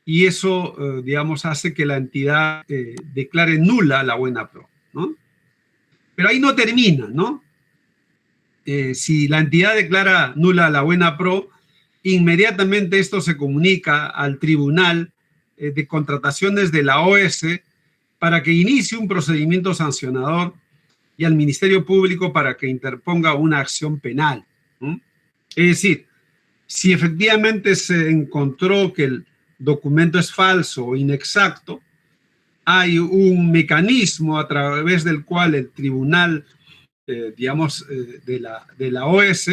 y eso, digamos, hace que la entidad declare nula la buena pro, ¿no? Pero ahí no termina, ¿no? Si la entidad declara nula la buena pro, inmediatamente esto se comunica al Tribunal de Contrataciones de la OS para que inicie un procedimiento sancionador y al Ministerio Público para que interponga una acción penal, ¿no? Es decir, si efectivamente se encontró que el documento es falso o inexacto, hay un mecanismo a través del cual el tribunal, digamos, de la OS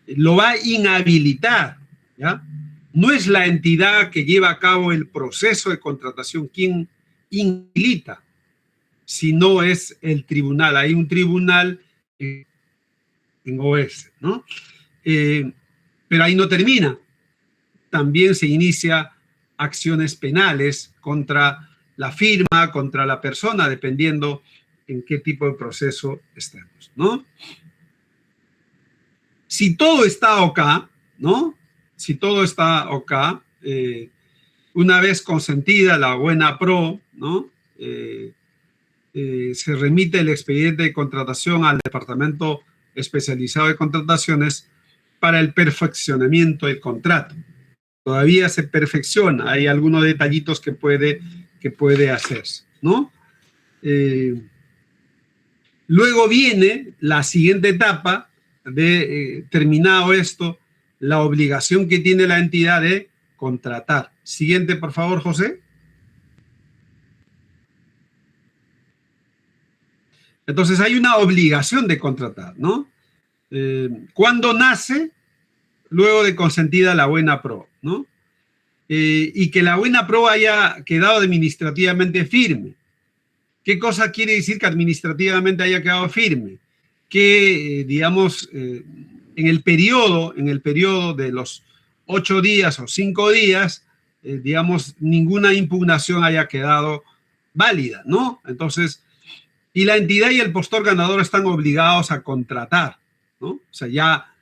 lo va a inhabilitar, ¿ya? No es la entidad que lleva a cabo el proceso de contratación quien inhabilita, sino es el tribunal. Hay un tribunal en OS, ¿no? Pero ahí no termina. También se inicia acciones penales contra la firma, contra la persona, dependiendo en qué tipo de proceso estemos, ¿no? Si todo está OK, ¿no? Si todo está OK, una vez consentida la buena pro, ¿no? Se remite el expediente de contratación al Departamento Especializado de Contrataciones para el perfeccionamiento del contrato. Todavía se perfecciona, hay algunos detallitos que puede hacerse, ¿no? Luego viene la siguiente etapa de terminado esto, la obligación que tiene la entidad de contratar. Siguiente, por favor, José. Entonces hay una obligación de contratar, ¿no? ¿Cuándo nace? Luego de consentida la buena pro, ¿no? Y que la buena pro haya quedado administrativamente firme. ¿Qué cosa quiere decir que administrativamente haya quedado firme? Que, digamos, en el periodo de los 8 días o 5 días, digamos, ninguna impugnación haya quedado válida, ¿no? Entonces, y la entidad y el postor ganador están obligados a contratar, ¿no? O sea, ya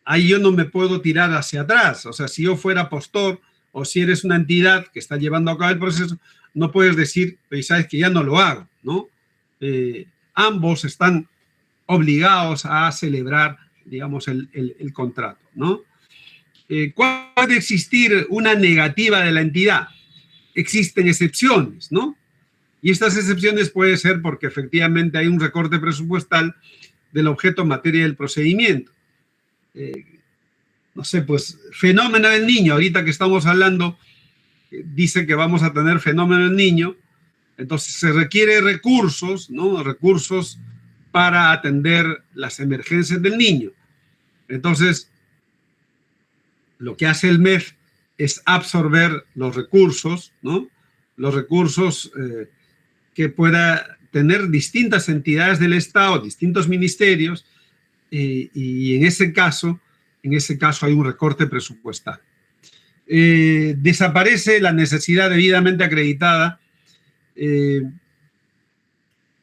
ahí yo no me puedo tirar hacia atrás. O sea, si yo fuera postor o si eres una entidad que está llevando a cabo el proceso, no puedes decir, pues sabes que ya no lo hago, ¿no? Ambos están obligados a celebrar, digamos, el contrato, ¿no? ¿Puede existir una negativa de la entidad? Existen excepciones, ¿no? Y estas excepciones pueden ser porque efectivamente hay un recorte presupuestal del objeto en materia del procedimiento. No sé, pues, fenómeno del niño, ahorita que estamos hablando, dice que vamos a tener fenómeno del niño, entonces se requiere recursos, ¿no? Recursos para atender las emergencias del niño. Entonces, lo que hace el MEF es absorber los recursos, ¿no? Los recursos que pueda tener distintas entidades del Estado, distintos ministerios, y en ese caso hay un recorte presupuestal. Desaparece la necesidad debidamente acreditada. Es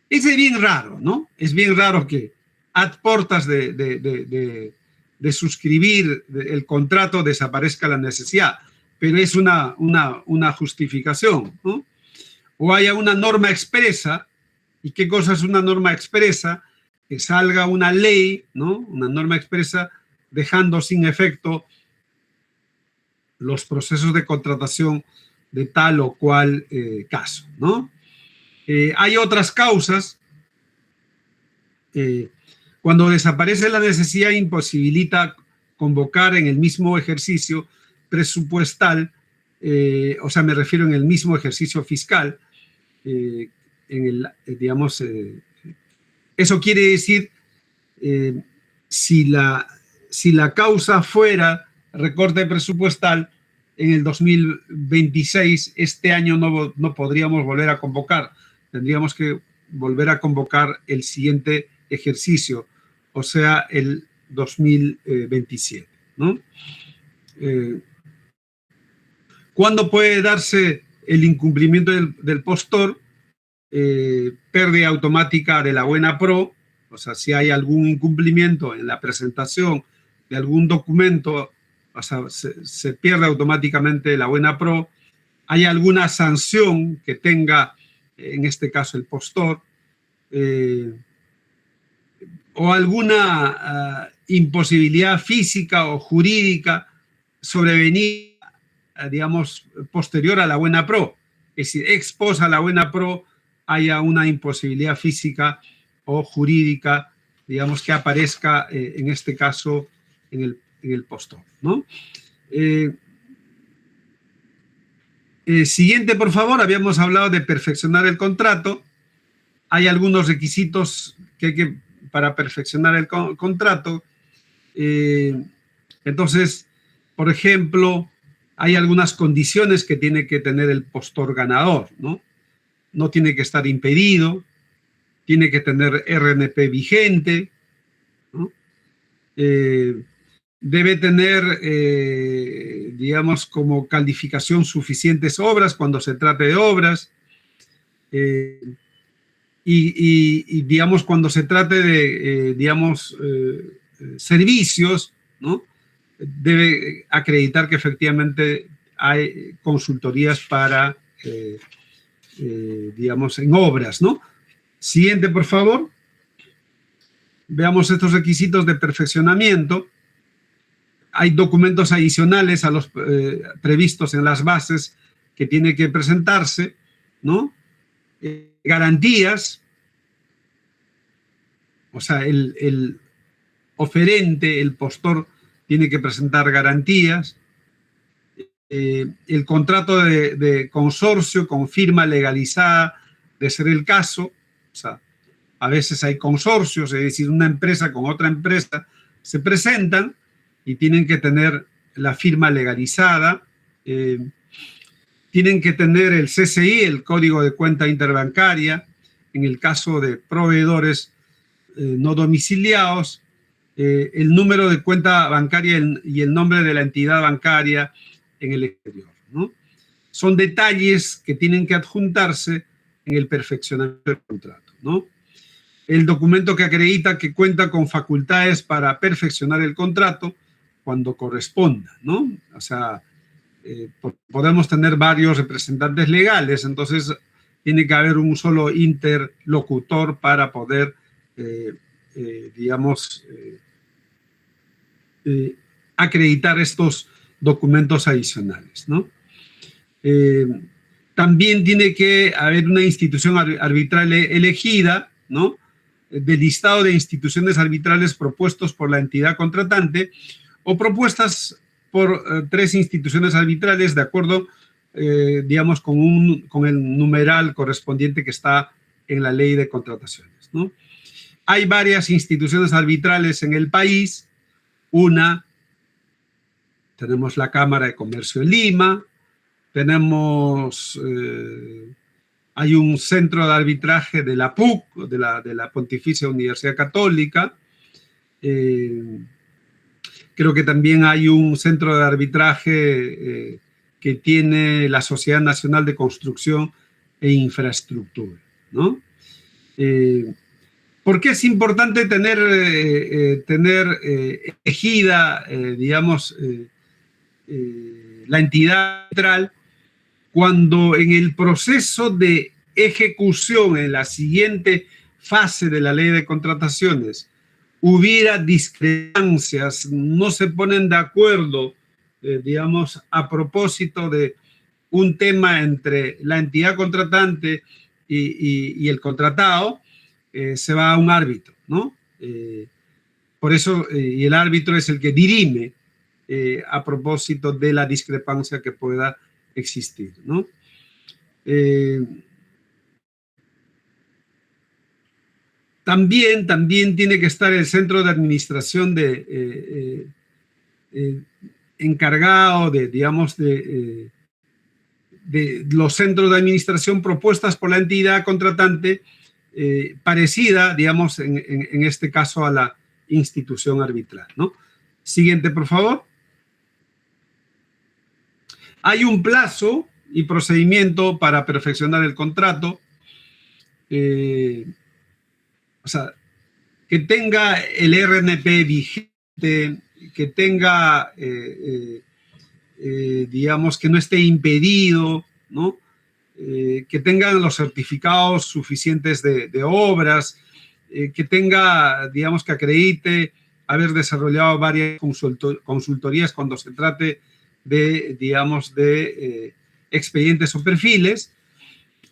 bien raro, ¿no? Es bien raro que a portas de suscribir el contrato desaparezca la necesidad, pero es una justificación, ¿no? O haya una norma expresa. ¿Y qué cosa es una norma expresa? Que salga una ley, ¿no? Una norma expresa dejando sin efecto los procesos de contratación de tal o cual caso, ¿no? Hay otras causas. Cuando desaparece la necesidad, imposibilita convocar en el mismo ejercicio presupuestal, o sea, me refiero en el mismo ejercicio fiscal, digamos, eso quiere decir, si la causa fuera recorte presupuestal, en el 2026, este año no podríamos volver a convocar, tendríamos que volver a convocar el siguiente ejercicio, o sea, el 2027, ¿no? ¿Cuándo puede darse el incumplimiento del postor? Pérdida automática de la buena pro, o sea, si hay algún incumplimiento en la presentación de algún documento o sea, se pierde automáticamente la buena pro. Hay alguna sanción que tenga, en este caso, el postor, o alguna imposibilidad física o jurídica sobrevenir, digamos, posterior a la buena pro. Es decir, ex post a la buena pro haya una imposibilidad física o jurídica, digamos, que aparezca, en este caso, en el postor, ¿no? Siguiente, por favor. Habíamos hablado de perfeccionar el contrato. Hay algunos requisitos que hay que para perfeccionar el contrato. Entonces, por ejemplo, hay algunas condiciones que tiene que tener el postor ganador, ¿no? No tiene que estar impedido, tiene que tener RNP vigente, ¿no? Debe tener, digamos, como calificación suficientes obras cuando se trate de obras. Y, digamos, cuando se trate de, digamos, servicios, ¿no? Debe acreditar que efectivamente hay consultorías para, digamos, en obras, ¿no? Siguiente, por favor. Veamos estos requisitos de perfeccionamiento. Hay documentos adicionales a los previstos en las bases que tiene que presentarse, ¿no? Garantías, o sea, el oferente, el postor, tiene que presentar garantías. El contrato de consorcio con firma legalizada, de ser el caso. O sea, a veces hay consorcios, es decir, una empresa con otra empresa se presentan y tienen que tener la firma legalizada. Tienen que tener el CCI, el Código de Cuenta Interbancaria, en el caso de proveedores no domiciliados, el número de cuenta bancaria y el nombre de la entidad bancaria en el exterior, ¿no? Son detalles que tienen que adjuntarse en el perfeccionamiento del contrato, ¿no? El documento que acredita que cuenta con facultades para perfeccionar el contrato cuando corresponda, ¿no? O sea, podemos tener varios representantes legales, entonces tiene que haber un solo interlocutor para poder, digamos, acreditar estos documentos adicionales, ¿no? También tiene que haber una institución arbitral elegida, ¿no? Del listado de instituciones arbitrales propuestos por la entidad contratante o propuestas por 3 instituciones arbitrales de acuerdo, digamos, con el numeral correspondiente que está en la ley de contrataciones, ¿no? Hay varias instituciones arbitrales en el país. Tenemos la Cámara de Comercio de Lima, tenemos, hay un centro de arbitraje de la PUC, de la Pontificia Universidad Católica. Creo que también hay un centro de arbitraje que tiene la Sociedad Nacional de Construcción e Infraestructura, ¿no? ¿Por qué es importante tener elegida, digamos, la entidad arbitral cuando en el proceso de ejecución, en la siguiente fase de la ley de contrataciones, hubiera discrepancias, no se ponen de acuerdo, digamos, a propósito de un tema entre la entidad contratante y el contratado, se va a un árbitro, ¿no? Por eso, y el árbitro es el que dirime a propósito de la discrepancia que pueda existir, ¿no? También tiene que estar el centro de administración encargado de, digamos, de los centros de administración propuestas por la entidad contratante, parecida, digamos, en este caso a la institución arbitral, ¿no? Siguiente, por favor. Hay un plazo y procedimiento para perfeccionar el contrato. O sea, que tenga el RNP vigente, que tenga, digamos, que no esté impedido, ¿no? Que tengan los certificados suficientes de obras, que tenga, digamos, que acredite haber desarrollado varias consultorías cuando se trate de, digamos, de expedientes o perfiles.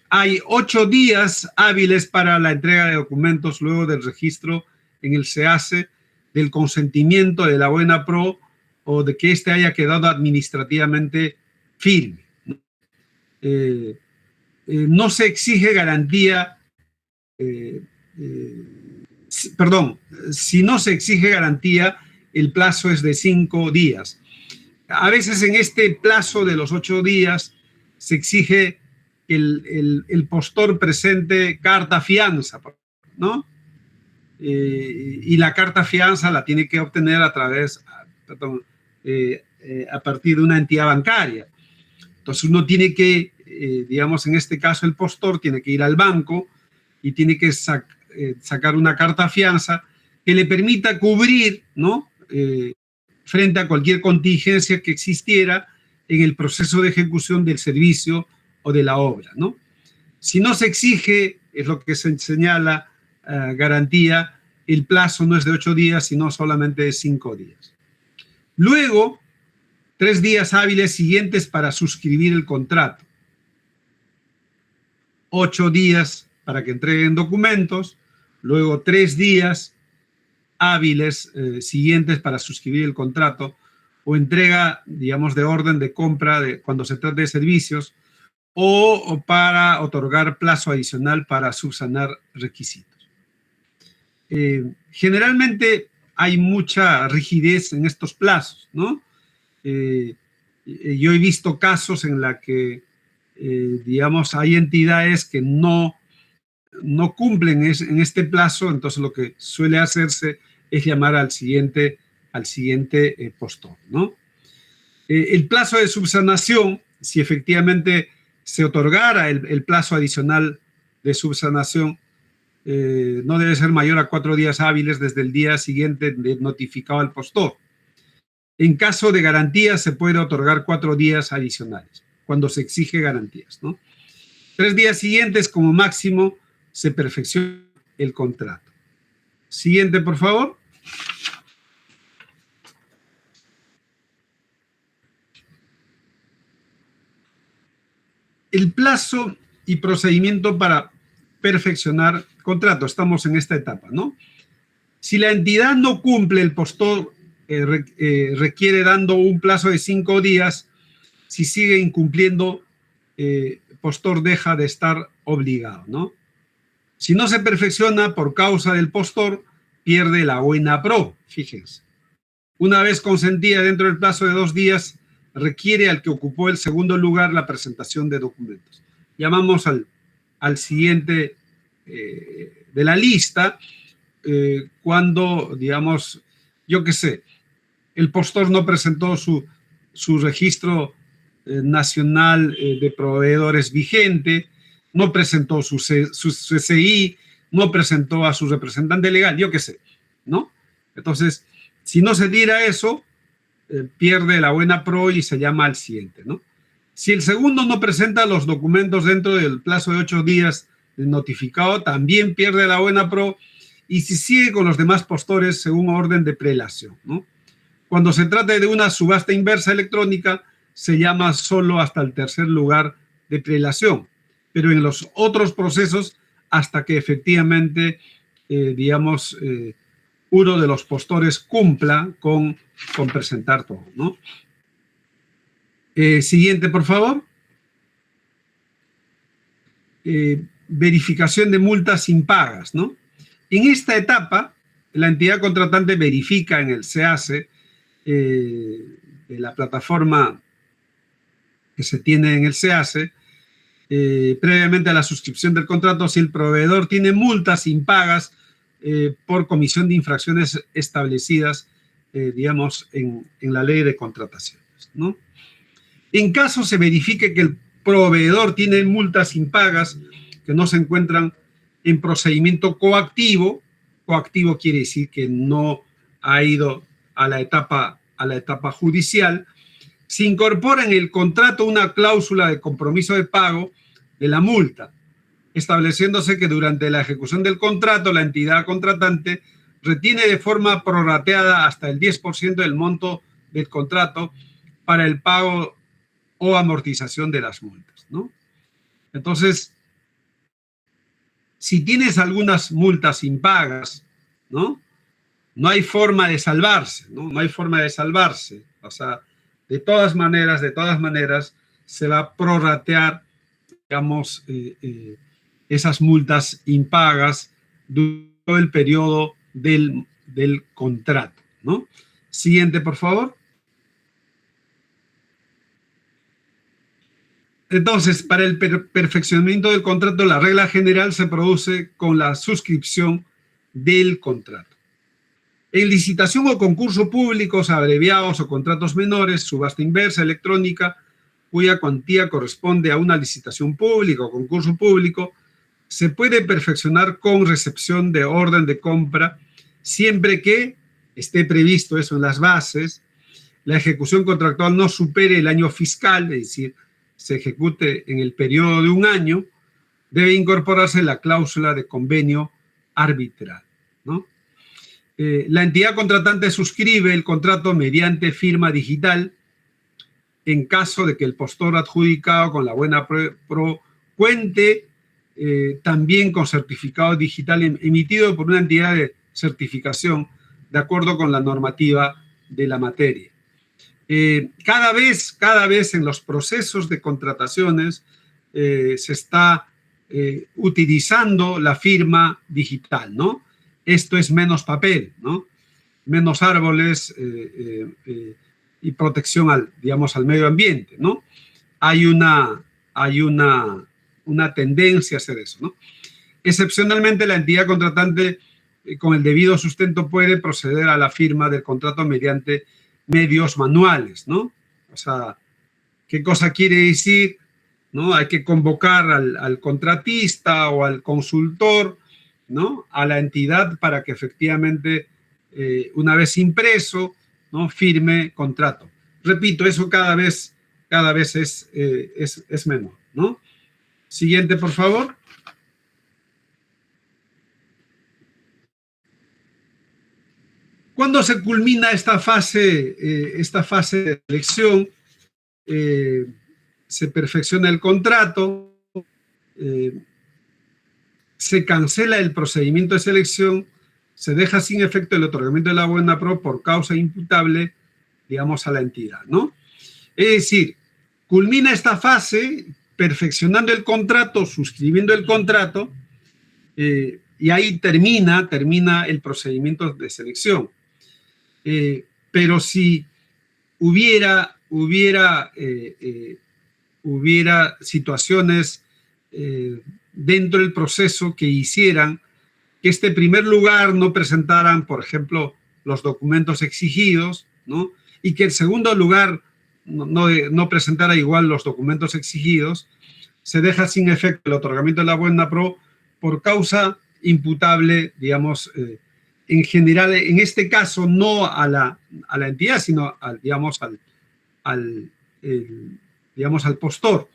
Hay 8 días hábiles para la entrega de documentos luego del registro en el SEACE, del consentimiento de la buena pro o de que éste haya quedado administrativamente firme. No se exige garantía, si no se exige garantía, el plazo es de 5 días. A veces en este plazo de los 8 días se exige que el postor presente carta fianza, ¿no? Y la carta fianza la tiene que obtener a partir de una entidad bancaria. Entonces uno tiene que, digamos, en este caso el postor tiene que ir al banco y tiene que sacar una carta fianza que le permita cubrir, ¿no? Frente a cualquier contingencia que existiera en el proceso de ejecución del servicio o de la obra, ¿no? Si no se exige, es lo que se señala, garantía, el plazo no es de 8 días, sino solamente de 5 días. Luego, 3 días hábiles siguientes para suscribir el contrato. 8 días para que entreguen documentos, luego 3 días hábiles siguientes para suscribir el contrato o entrega, digamos, de orden de compra cuando se trate de servicios o para otorgar plazo adicional para subsanar requisitos. Generalmente hay mucha rigidez en estos plazos, ¿no? Yo he visto casos en la que, digamos, hay entidades que no cumplen en este plazo, entonces lo que suele hacerse es llamar al siguiente postor, ¿no? El plazo de subsanación, si efectivamente se otorgara el plazo adicional de subsanación, no debe ser mayor a 4 días hábiles desde el día siguiente de notificado al postor. En caso de garantía se puede otorgar 4 días adicionales, cuando se exige garantías, ¿no? 3 días siguientes como máximo se perfecciona el contrato. Siguiente, por favor. El plazo y procedimiento para perfeccionar contrato. Estamos en esta etapa, ¿no? Si la entidad no cumple, el postor requiere dando un plazo de 5 días. Si sigue incumpliendo, postor deja de estar obligado, ¿no? Si no se perfecciona por causa del postor, pierde la buena pro, fíjense. Una vez consentida dentro del plazo de 2 días, requiere al que ocupó el segundo lugar la presentación de documentos. Llamamos al siguiente de la lista cuando, digamos, yo qué sé, el postor no presentó su registro nacional de proveedores vigente, no presentó su CCI, no presentó a su representante legal, yo qué sé, ¿no? Entonces, si no se diera eso, pierde la buena pro y se llama al siguiente, ¿no? Si el segundo no presenta los documentos dentro del plazo de 8 días de notificado, también pierde la buena pro y si sigue con los demás postores según orden de prelación, ¿no? Cuando se trata de una subasta inversa electrónica, se llama solo hasta el tercer lugar de prelación, pero en los otros procesos hasta que efectivamente, digamos, uno de los postores cumpla con presentar todo, ¿no? Siguiente, por favor. Verificación de multas impagas, ¿no? En esta etapa, la entidad contratante verifica en el SEACE, de la plataforma que se tiene en el SEACE, previamente a la suscripción del contrato, si el proveedor tiene multas impagas por comisión de infracciones establecidas, digamos, en la ley de contrataciones, ¿no? En caso se verifique que el proveedor tiene multas impagas que no se encuentran en procedimiento coactivo, coactivo quiere decir que no ha a la etapa judicial, se incorpora en el contrato una cláusula de compromiso de pago de la multa, estableciéndose que durante la ejecución del contrato la entidad contratante retiene de forma prorrateada hasta el 10% del monto del contrato para el pago o amortización de las multas, ¿no? Entonces, si tienes algunas multas impagas, ¿no? No hay forma de salvarse, ¿no? No hay forma de salvarse. O sea, de todas maneras, se va a prorratear, digamos, esas multas impagas durante todo el periodo del contrato, ¿no? Siguiente, por favor. Entonces, para el perfeccionamiento del contrato, la regla general se produce con la suscripción del contrato. En licitación o concurso públicos, abreviados o contratos menores, subasta inversa electrónica, cuya cuantía corresponde a una licitación pública o concurso público, se puede perfeccionar con recepción de orden de compra, siempre que esté previsto eso en las bases, la ejecución contractual no supere el año fiscal, es decir, se ejecute en el periodo de un año, debe incorporarse la cláusula de convenio arbitral, ¿no? La entidad contratante suscribe el contrato mediante firma digital en caso de que el postor adjudicado con la buena pro cuente también con certificado digital emitido por una entidad de certificación de acuerdo con la normativa de la materia. Cada vez en los procesos de contrataciones se está utilizando la firma digital, ¿no? Esto es menos papel, ¿no? Menos árboles y protección al medio ambiente, ¿no? Hay una tendencia a hacer eso, ¿no? Excepcionalmente, la entidad contratante con el debido sustento puede proceder a la firma del contrato mediante medios manuales, ¿no? O sea, ¿qué cosa quiere decir? ¿No? Hay que convocar al contratista o al consultor, ¿no? A la entidad para que efectivamente, una vez impreso, ¿no? Firme contrato. Repito, eso cada vez es menor, ¿no? Siguiente, por favor. ¿Cuándo se culmina esta fase de elección? Se perfecciona el contrato, se cancela el procedimiento de selección, se deja sin efecto el otorgamiento de la buena pro por causa imputable, digamos, a la entidad, ¿no? Es decir, culmina esta fase perfeccionando el contrato, suscribiendo el contrato, y ahí termina el procedimiento de selección. Pero si hubiera situaciones dentro del proceso que hicieran que este primer lugar no presentaran, por ejemplo, los documentos exigidos, ¿no? Y que el segundo lugar no presentara igual los documentos exigidos, se deja sin efecto el otorgamiento de la buena pro por causa imputable, digamos, en general, en este caso, no a la entidad, sino al postor.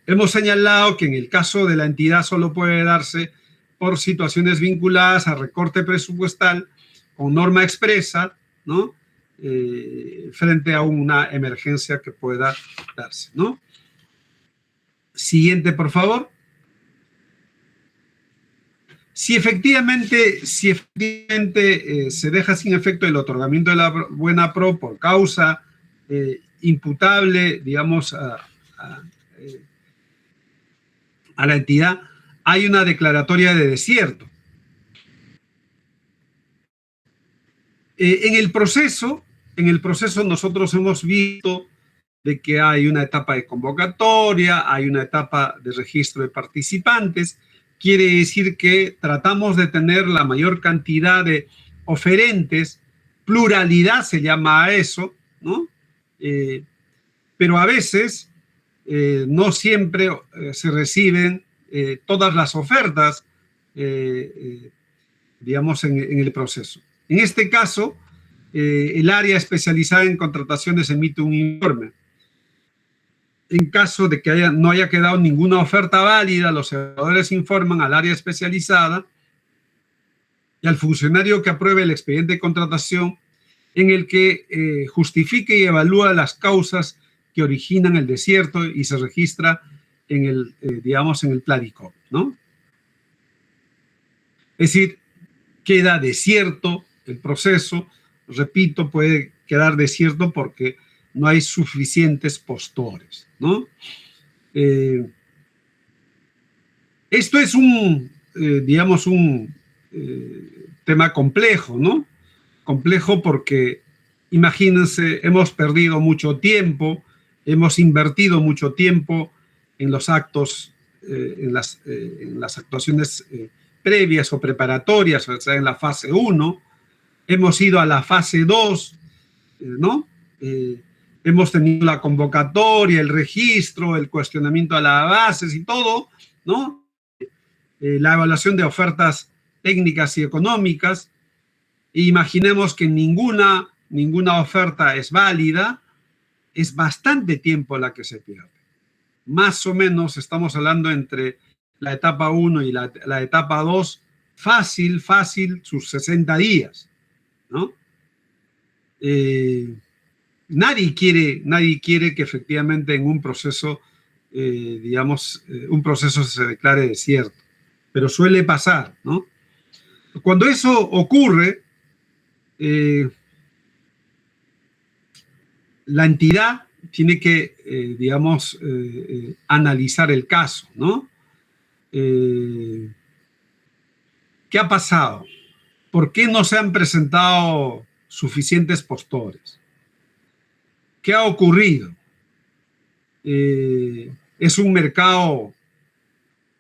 Hemos señalado que en el caso de la entidad solo puede darse por situaciones vinculadas a recorte presupuestal con norma expresa, ¿no? Frente a una emergencia que pueda darse, ¿no? Siguiente, por favor. Si efectivamente se deja sin efecto el otorgamiento de la buena pro por causa imputable, digamos, a la entidad, hay una declaratoria de desierto. En el proceso nosotros hemos visto de que hay una etapa de convocatoria, hay una etapa de registro de participantes. Quiere decir que tratamos de tener la mayor cantidad de oferentes, pluralidad se llama a eso, ¿no? Pero a veces no siempre se reciben todas las ofertas, digamos, en el proceso. En este caso, el área especializada en contrataciones emite un informe. En caso de que no haya quedado ninguna oferta válida, los evaluadores informan al área especializada y al funcionario que apruebe el expediente de contratación en el que justifique y evalúa las causas que originan el desierto y se registra en el, digamos, en el Pladicop, ¿no? Es decir, queda desierto el proceso, repito, puede quedar desierto porque no hay suficientes postores, ¿no? Esto es digamos, un tema complejo, ¿no? Complejo porque, imagínense, hemos perdido mucho tiempo, hemos invertido mucho tiempo en los actos, en las actuaciones previas o preparatorias, o sea, en la fase 1, hemos ido a la fase 2, ¿no? Hemos tenido la convocatoria, el registro, el cuestionamiento a las bases y todo, ¿no? La evaluación de ofertas técnicas y económicas. E imaginemos que ninguna oferta es válida, es bastante tiempo la que se pierde. Más o menos estamos hablando entre la etapa 1 y la etapa 2, fácil, sus 60 días, ¿no? Nadie quiere que efectivamente en un proceso, digamos, un proceso se declare desierto, pero suele pasar, ¿no? Cuando eso ocurre, la entidad tiene que, digamos, analizar el caso, ¿no? ¿Qué ha pasado? ¿Por qué no se han presentado suficientes postores? ¿Qué ha ocurrido? ¿Es un mercado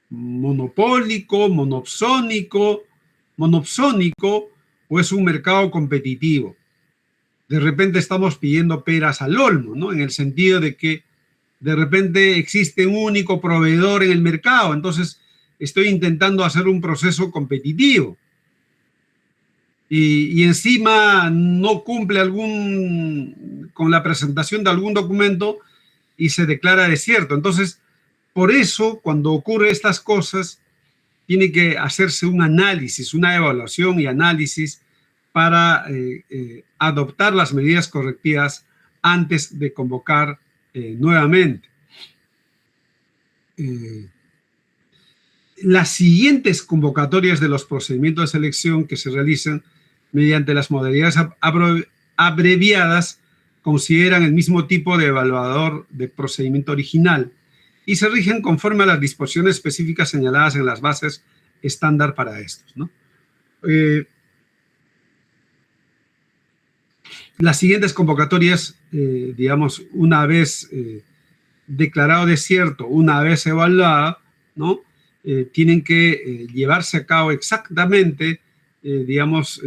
monopólico, monopsónico o es un mercado competitivo? De repente estamos pidiendo peras al olmo, ¿no? En el sentido de que de repente existe un único proveedor en el mercado, entonces estoy intentando hacer un proceso competitivo. Y encima no cumple con la presentación de algún documento y se declara desierto. Entonces, por eso, cuando ocurren estas cosas, tiene que hacerse un análisis, una evaluación y análisis para adoptar las medidas correctivas antes de convocar nuevamente. Las siguientes convocatorias de los procedimientos de selección que se realicen mediante las modalidades abreviadas consideran el mismo tipo de evaluador de procedimiento original y se rigen conforme a las disposiciones específicas señaladas en las bases estándar para estos, ¿no? Las siguientes convocatorias, digamos, una vez declarado desierto, una vez evaluada, ¿no? Tienen que llevarse a cabo exactamente, digamos,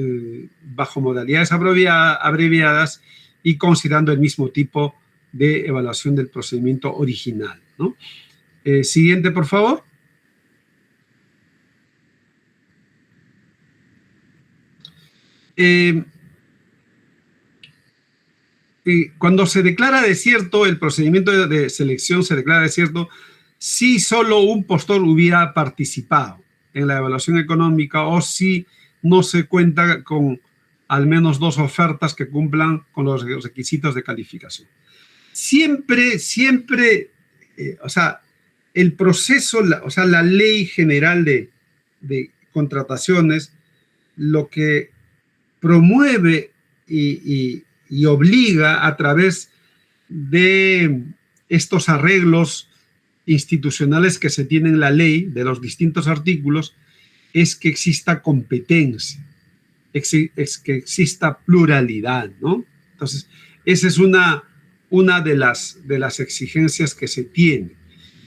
bajo modalidades abreviadas y considerando el mismo tipo de evaluación del procedimiento original, ¿no? Siguiente, por favor. Cuando se declara desierto, el procedimiento de selección se declara desierto si solo un postor hubiera participado en la evaluación económica o si no se cuenta con al menos 2 ofertas que cumplan con los requisitos de calificación. Siempre, o sea, el proceso, o sea, la ley general de contrataciones, lo que promueve y obliga a través de estos arreglos institucionales que se tienen en la ley, de los distintos artículos, es que exista competencia, es que exista pluralidad, ¿no? Entonces, esa es una de las exigencias que se tiene,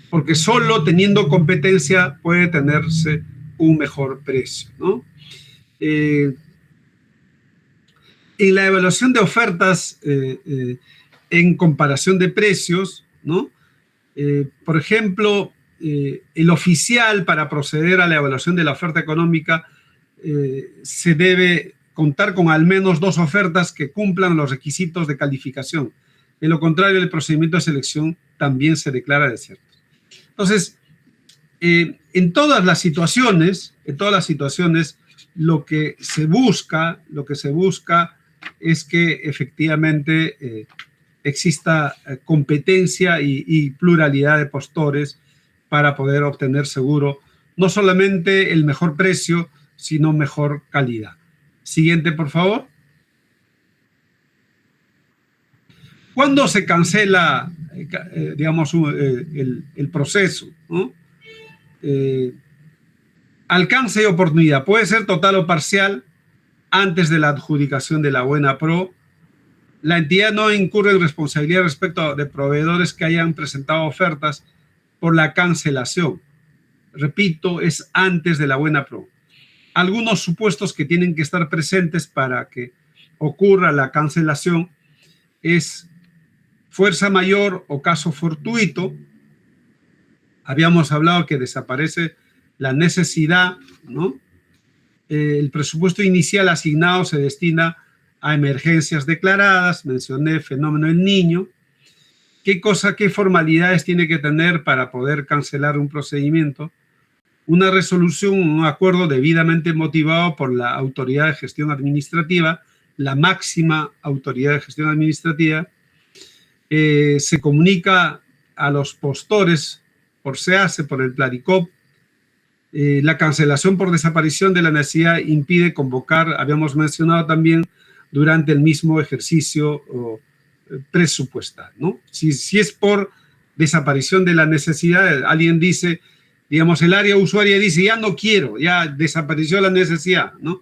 porque solo teniendo competencia puede tenerse un mejor precio, ¿no? En la evaluación de ofertas en comparación de precios, ¿no? Por ejemplo, el oficial para proceder a la evaluación de la oferta económica se debe contar con al menos 2 ofertas que cumplan los requisitos de calificación. De lo contrario, el procedimiento de selección también se declara desierto. Entonces, en todas las situaciones, lo que se busca es que efectivamente exista competencia y pluralidad de postores para poder obtener seguro no solamente el mejor precio, sino mejor calidad. Siguiente, por favor. ¿Cuándo se cancela, digamos, el proceso, ¿no? Alcance y oportunidad. Puede ser total o parcial antes de la adjudicación de la buena pro. La entidad no incurre en responsabilidad respecto de proveedores que hayan presentado ofertas por la cancelación. Repito, es antes de la buena pro. Algunos supuestos que tienen que estar presentes para que ocurra la cancelación es fuerza mayor o caso fortuito. Habíamos hablado que desaparece la necesidad, ¿no? El presupuesto inicial asignado se destina a emergencias declaradas. Mencioné fenómeno del Niño. ¿Qué formalidades tiene que tener para poder cancelar un procedimiento? Una resolución, un acuerdo debidamente motivado por la autoridad de gestión administrativa, la máxima autoridad de gestión administrativa. Se comunica a los postores por SEACE, por el Planicop. La cancelación por desaparición de la necesidad impide convocar, habíamos mencionado también, durante el mismo ejercicio presupuestal, ¿no? Si es por desaparición de la necesidad, alguien dice, digamos, el área usuaria dice, ya no quiero, ya desapareció la necesidad, ¿no?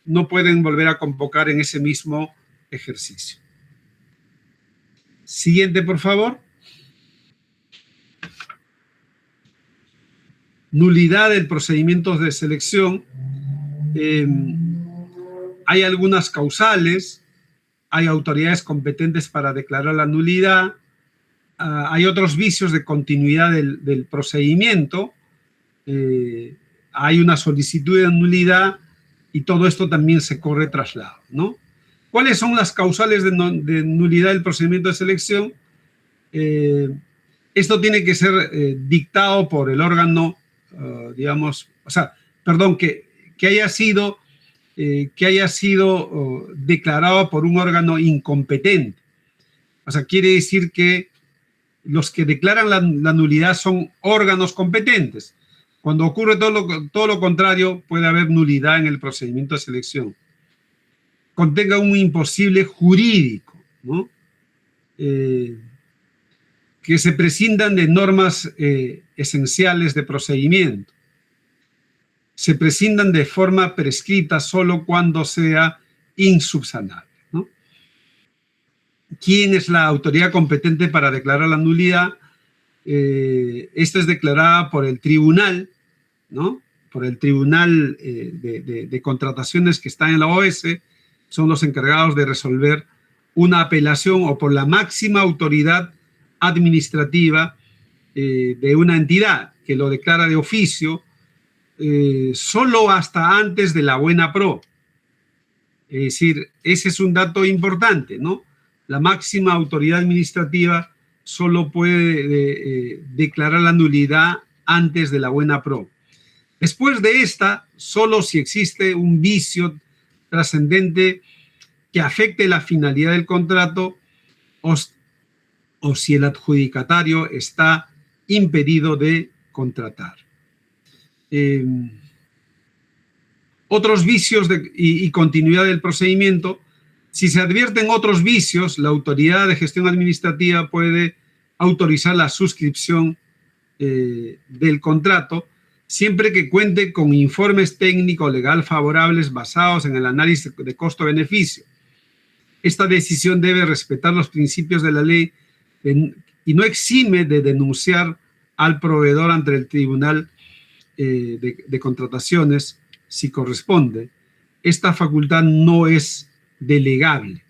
No pueden volver a convocar en ese mismo ejercicio. Siguiente, por favor. Nulidad del procedimiento de selección. Hay algunas causales, hay autoridades competentes para declarar la nulidad, hay otros vicios de continuidad del procedimiento, hay una solicitud de nulidad y todo esto también se corre traslado, ¿no? ¿Cuáles son las causales de nulidad del procedimiento de selección? Esto tiene que ser dictado por el órgano, digamos, o sea, perdón, que haya sido declarado por un órgano incompetente. O sea, quiere decir que los que declaran la nulidad son órganos competentes. Cuando ocurre todo lo contrario, puede haber nulidad en el procedimiento de selección. Contenga un imposible jurídico, ¿no? Que se prescindan de normas esenciales de procedimiento. Se prescindan de forma prescrita solo cuando sea insubsanable, ¿no? ¿Quién es la autoridad competente para declarar la nulidad? Esta es declarada por el tribunal, ¿no? Por el tribunal de contrataciones que está en la OS, son los encargados de resolver una apelación, o por la máxima autoridad administrativa de una entidad que lo declara de oficio, solo hasta antes de la buena pro. Es decir, ese es un dato importante, ¿no? La máxima autoridad administrativa solo puede declarar la nulidad antes de la buena pro. Después de esta, solo si existe un vicio trascendente que afecte la finalidad del contrato o si el adjudicatario está impedido de contratar. Otros vicios y continuidad del procedimiento. Si se advierten otros vicios, la autoridad de gestión administrativa puede autorizar la suscripción del contrato, siempre que cuente con informes técnico-legal favorables basados en el análisis de costo-beneficio. Esta decisión debe respetar los principios de la ley y no exime de denunciar al proveedor ante el tribunal de contrataciones si corresponde. Esta facultad no es delegable.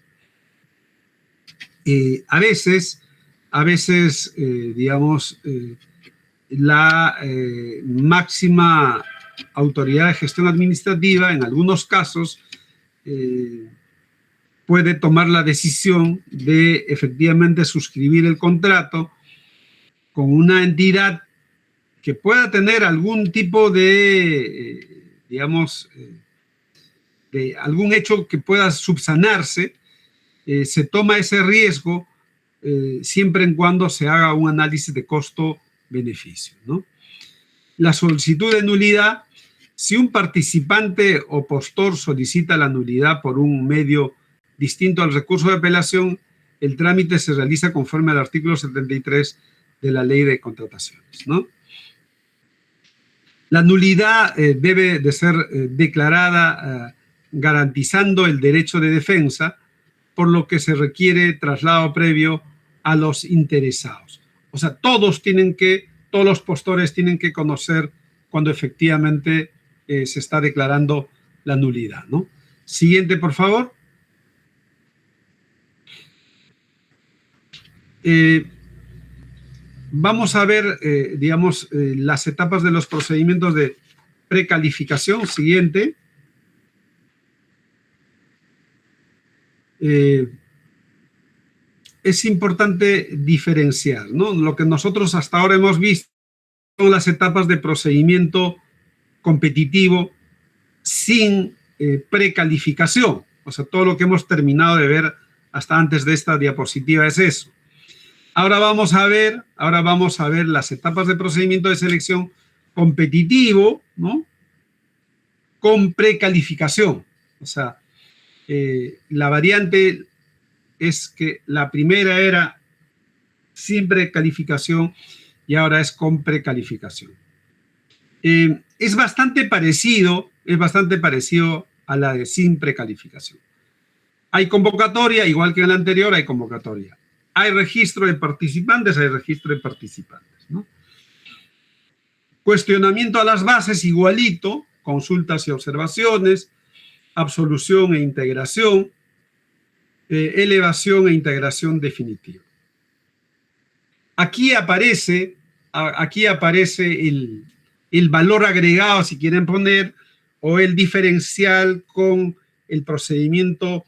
A veces, digamos, la máxima autoridad de gestión administrativa, en algunos casos, puede tomar la decisión de efectivamente suscribir el contrato con una entidad que pueda tener algún tipo de, digamos, de algún hecho que pueda subsanarse. Se toma ese riesgo siempre en cuando se haga un análisis de costo-beneficio, ¿no? La solicitud de nulidad, si un participante o postor solicita la nulidad por un medio distinto al recurso de apelación, el trámite se realiza conforme al artículo 73 de la Ley de Contrataciones, ¿no? La nulidad debe de ser declarada garantizando el derecho de defensa, por lo que se requiere traslado previo a los interesados. O sea, todos los postores tienen que conocer cuando efectivamente se está declarando la nulidad, ¿no? Siguiente, por favor. Vamos a ver, digamos, las etapas de los procedimientos de precalificación. Siguiente. Es importante diferenciar, ¿no? Lo que nosotros hasta ahora hemos visto son las etapas de procedimiento competitivo sin precalificación. O sea, todo lo que hemos terminado de ver hasta antes de esta diapositiva es eso. Ahora vamos a ver las etapas de procedimiento de selección competitivo, ¿no? Con precalificación. O sea, la variante es que la primera era sin precalificación y ahora es con precalificación. Es bastante parecido a la de sin precalificación. Hay convocatoria, igual que en la anterior, hay convocatoria. Hay registro de participantes, ¿no? Cuestionamiento a las bases, igualito, consultas y observaciones, absolución e integración, elevación e integración definitiva. Aquí aparece el valor agregado, si quieren poner, o el diferencial con el procedimiento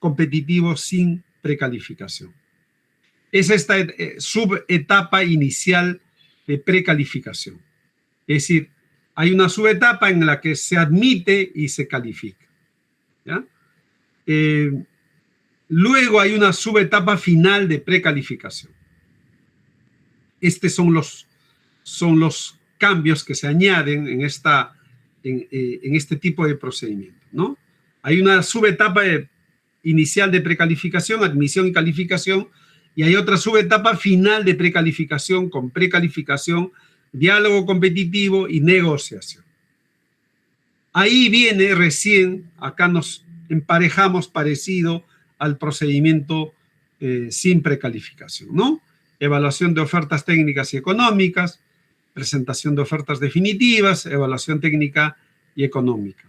competitivo sin precalificación. Es esta subetapa inicial de precalificación. Es decir, hay una subetapa en la que se admite y se califica, ¿ya? Luego hay una subetapa final de precalificación. Estos son los cambios que se añaden en este tipo de procedimiento, ¿no? Hay una subetapa inicial de precalificación, admisión y calificación, y hay otra subetapa final de precalificación con precalificación, diálogo competitivo y negociación. Ahí viene recién, acá nos emparejamos parecido al procedimiento sin precalificación, ¿no? Evaluación de ofertas técnicas y económicas, presentación de ofertas definitivas, evaluación técnica y económica.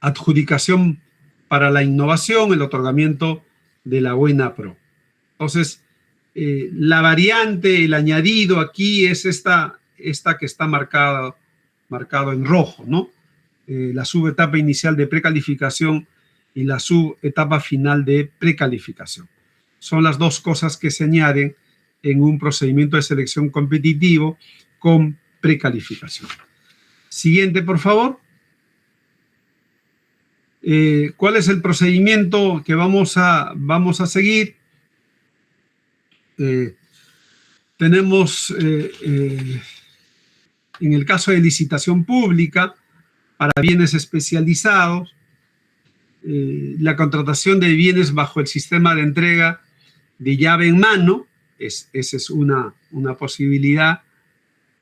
Adjudicación para la innovación, el otorgamiento de la buena pro. Entonces, la variante, el añadido aquí es esta que está marcado en rojo, ¿no? La subetapa inicial de precalificación y la subetapa final de precalificación. Son las dos cosas que se añaden en un procedimiento de selección competitivo con precalificación. Siguiente, por favor. ¿Cuál es el procedimiento que vamos a seguir? Tenemos, en el caso de licitación pública, para bienes especializados, la contratación de bienes bajo el sistema de entrega de llave en mano, esa es una posibilidad,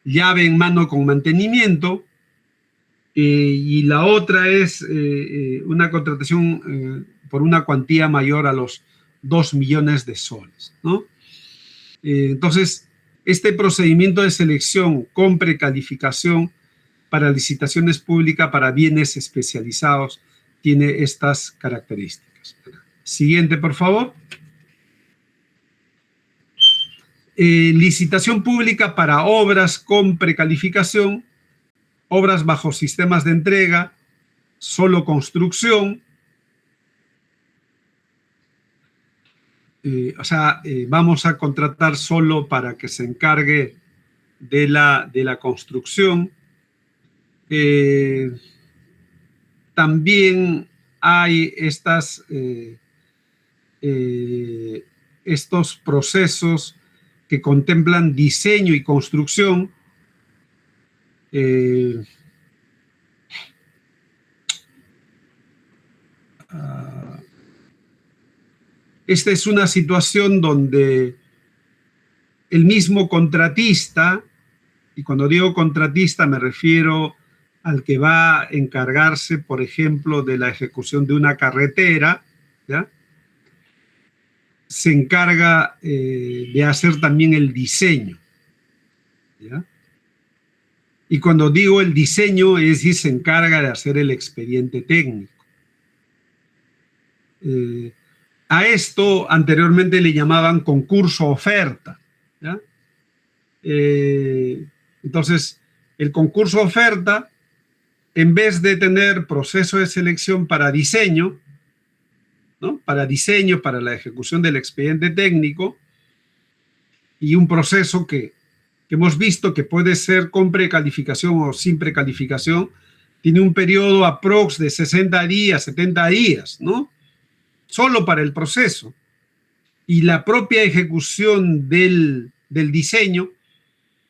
llave en mano con mantenimiento, y la otra es una contratación por una cuantía mayor a los 2 millones de soles, ¿no? Entonces, este procedimiento de selección con precalificación para licitaciones públicas para bienes especializados tiene estas características. Siguiente, por favor. Licitación pública para obras con precalificación, obras bajo sistemas de entrega solo construcción, vamos a contratar solo para que se encargue de la construcción. También hay estos procesos que contemplan diseño y construcción. Esta es una situación donde el mismo contratista, y cuando digo contratista me refiero al que va a encargarse, por ejemplo, de la ejecución de una carretera, ¿ya?, se encarga de hacer también el diseño, ¿ya? Y cuando digo el diseño, es decir, se encarga de hacer el expediente técnico. A esto anteriormente le llamaban concurso-oferta, ¿ya? Entonces, el concurso-oferta, en vez de tener proceso de selección para diseño, ¿no?, para la ejecución del expediente técnico, y un proceso que hemos visto que puede ser con precalificación o sin precalificación, tiene un periodo aprox de 60 días, 70 días, ¿no?, solo para el proceso. Y la propia ejecución del diseño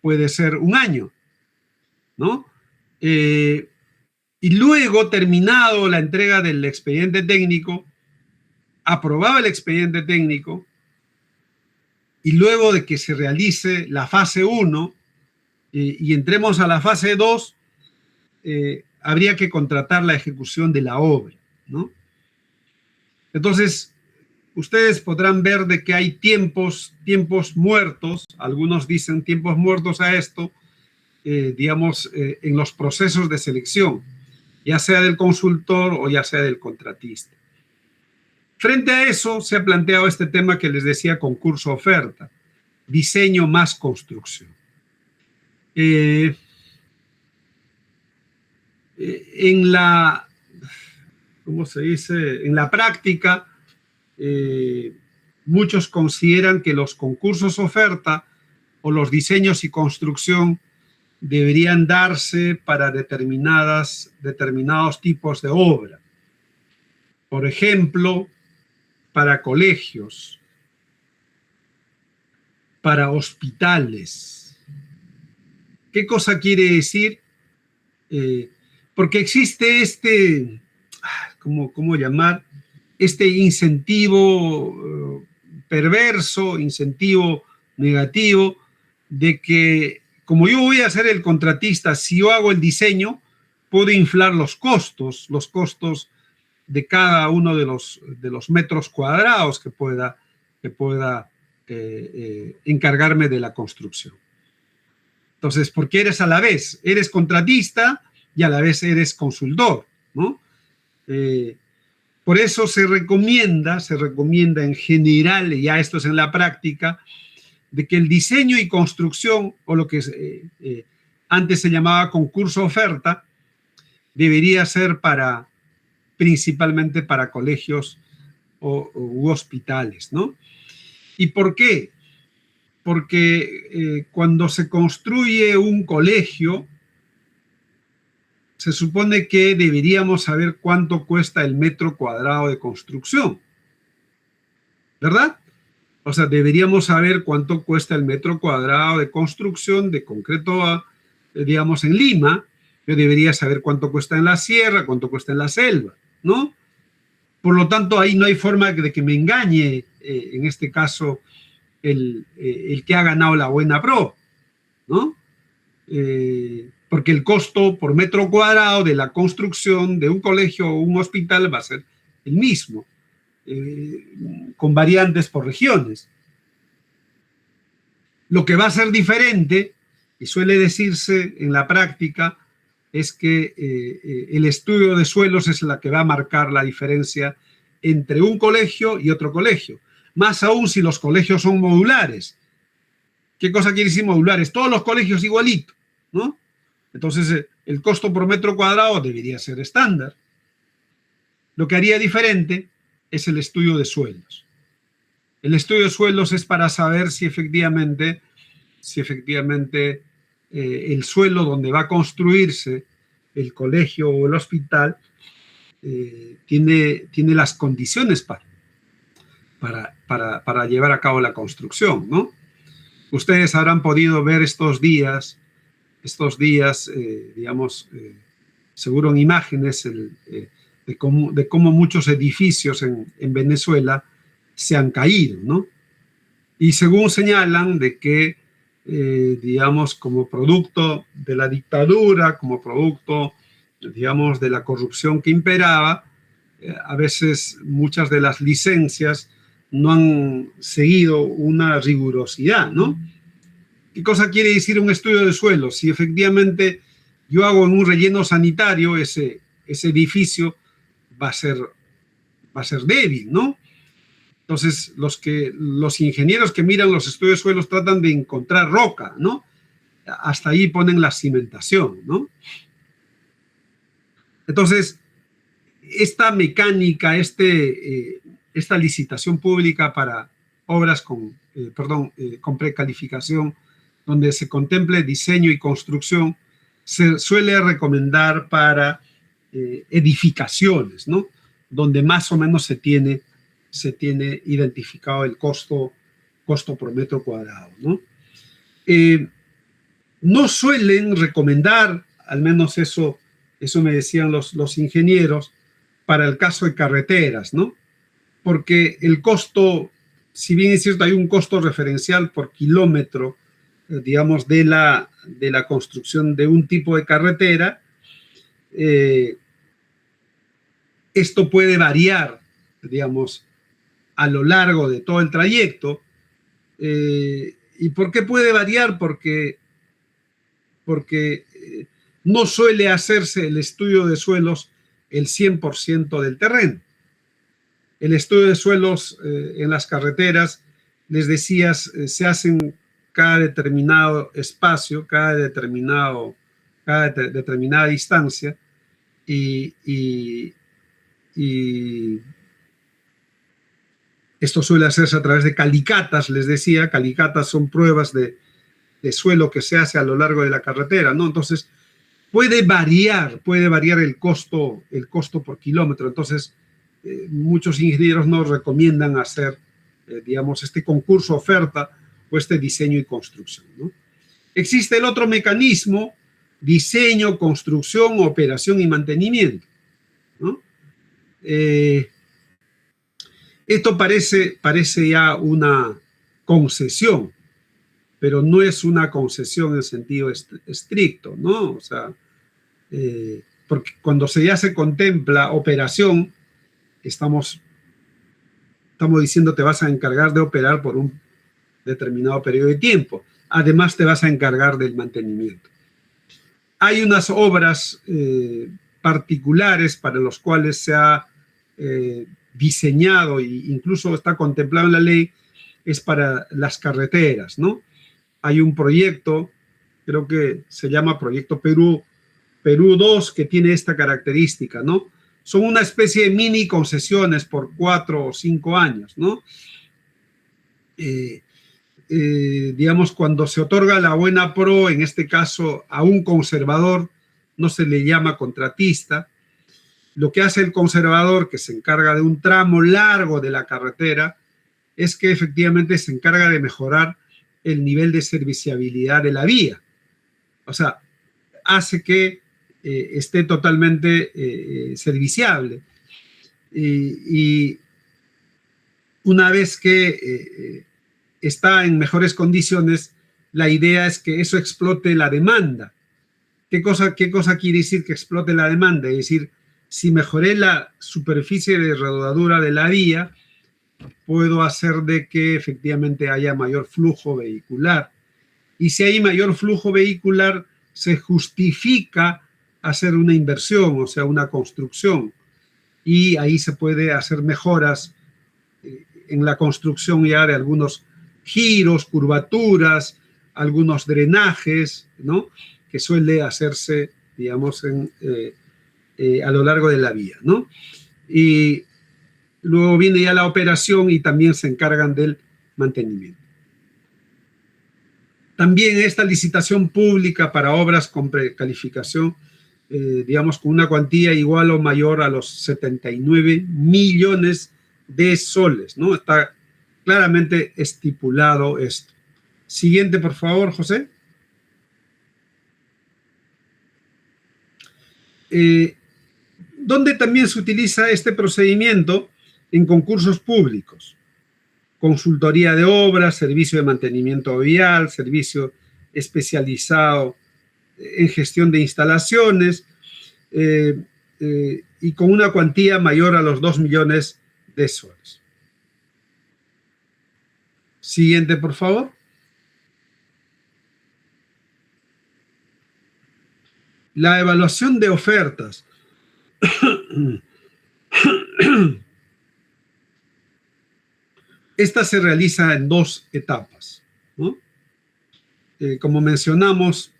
puede ser un año, ¿no? Y luego, terminado la entrega del expediente técnico, aprobado el expediente técnico, y luego de que se realice la fase 1 y entremos a la fase 2, habría que contratar la ejecución de la obra, ¿no? Entonces, ustedes podrán ver de que hay tiempos muertos, algunos dicen tiempos muertos a esto, digamos, en los procesos de selección, ya sea del consultor o ya sea del contratista. Frente a eso, se ha planteado este tema que les decía, concurso-oferta, diseño más construcción. En la, ¿cómo se dice?, en la práctica, muchos consideran que los concursos oferta o los diseños y construcción deberían darse para determinados tipos de obra. Por ejemplo, para colegios, para hospitales. ¿Qué cosa quiere decir? Porque existe ¿cómo llamar? Este incentivo perverso, incentivo negativo, de que como yo voy a ser el contratista, si yo hago el diseño, puedo inflar los costos de cada uno de los metros cuadrados que pueda encargarme de la construcción. Entonces, porque eres a la vez, eres contratista y a la vez eres consultor, ¿no? Por eso se recomienda en general, y ya esto es en la práctica, de que el diseño y construcción, o lo que antes se llamaba concurso-oferta, debería ser principalmente para colegios u hospitales, ¿no? ¿Y por qué? Porque cuando se construye un colegio, se supone que deberíamos saber cuánto cuesta el metro cuadrado de construcción, ¿verdad? O sea, deberíamos saber cuánto cuesta el metro cuadrado de construcción de concreto, digamos, en Lima. Yo debería saber cuánto cuesta en la sierra, cuánto cuesta en la selva, ¿no? Por lo tanto, ahí no hay forma de que me engañe, en este caso, el que ha ganado la buena pro, ¿no? Porque el costo por metro cuadrado de la construcción de un colegio o un hospital va a ser el mismo, con variantes por regiones. Lo que va a ser diferente, y suele decirse en la práctica, es que el estudio de suelos es la que va a marcar la diferencia entre un colegio y otro colegio. Más aún si los colegios son modulares. ¿Qué cosa quiere decir modulares? Todos los colegios igualitos, ¿no? Entonces, el costo por metro cuadrado debería ser estándar. Lo que haría diferente es el estudio de suelos. El estudio de suelos es para saber si efectivamente el suelo donde va a construirse el colegio o el hospital tiene las condiciones para llevar a cabo la construcción, ¿no? Ustedes habrán podido ver estos días, digamos, seguro en imágenes, de cómo muchos edificios en Venezuela se han caído, ¿no? Y según señalan de que, digamos, como producto de la dictadura, como producto, digamos, de la corrupción que imperaba, a veces muchas de las licencias no han seguido una rigurosidad, ¿no? ¿Qué cosa quiere decir un estudio de suelo? Si efectivamente yo hago en un relleno sanitario, ese edificio va a ser débil, ¿no? Entonces, los ingenieros que miran los estudios de suelos tratan de encontrar roca, ¿no? Hasta ahí ponen la cimentación, ¿no? Entonces, esta mecánica, esta licitación pública para obras con precalificación, donde se contemple diseño y construcción, se suele recomendar para edificaciones, ¿no? Donde más o menos se tiene identificado el costo por metro cuadrado, ¿no? No suelen recomendar, al menos eso me decían los ingenieros, para el caso de carreteras, ¿no? Porque el costo, si bien es cierto, hay un costo referencial por kilómetro, digamos, de la construcción de un tipo de carretera, esto puede variar, digamos, a lo largo de todo el trayecto. ¿Y por qué puede variar? Porque no suele hacerse el estudio de suelos el 100% del terreno. El estudio de suelos en las carreteras, les decías, se hacen cada determinado espacio, cada determinada distancia, y esto suele hacerse a través de calicatas, les decía. Calicatas son pruebas de suelo que se hace a lo largo de la carretera, ¿no? Entonces, puede variar el costo por kilómetro. Entonces, muchos ingenieros nos recomiendan hacer, digamos, este concurso oferta o este diseño y construcción, ¿no? Existe el otro mecanismo: diseño, construcción, operación y mantenimiento, ¿no? Esto parece ya una concesión, pero no es una concesión en sentido estricto, ¿no? O sea, porque cuando ya se contempla operación, estamos diciendo te vas a encargar de operar por un determinado periodo de tiempo. Además, te vas a encargar del mantenimiento. Hay unas obras particulares para las cuales se ha diseñado e incluso está contemplado en la ley, es para las carreteras, ¿no? Hay un proyecto, creo que se llama Proyecto Perú 2, que tiene esta característica, ¿no? Son una especie de mini concesiones por 4 o 5 años, ¿no? Digamos, cuando se otorga la buena pro, en este caso a un conservador, no se le llama contratista. Lo que hace el conservador, que se encarga de un tramo largo de la carretera, es que efectivamente se encarga de mejorar el nivel de serviciabilidad de la vía. O sea, hace que esté totalmente serviciable. Y una vez que está en mejores condiciones, la idea es que eso explote la demanda. ¿Qué cosa quiere decir que explote la demanda? Es decir, si mejoré la superficie de rodadura de la vía, puedo hacer de que efectivamente haya mayor flujo vehicular. Y si hay mayor flujo vehicular, se justifica hacer una inversión, o sea, una construcción. Y ahí se puede hacer mejoras en la construcción ya de algunos giros, curvaturas, algunos drenajes, ¿no? Que suele hacerse, digamos, a lo largo de la vía, ¿no? y luego viene ya la operación y también se encargan del mantenimiento. También esta licitación pública para obras con precalificación, digamos, con una cuantía igual o mayor a los 79 millones de soles, ¿no? Está claramente estipulado esto. Siguiente, por favor, José. ¿Dónde también se utiliza este procedimiento? En concursos públicos. Consultoría de obras, servicio de mantenimiento vial, servicio especializado en gestión de instalaciones, y con una cuantía mayor a los 2 millones de soles. Siguiente, por favor. La evaluación de ofertas. Esta se realiza en 2 etapas, ¿no? Como mencionamos,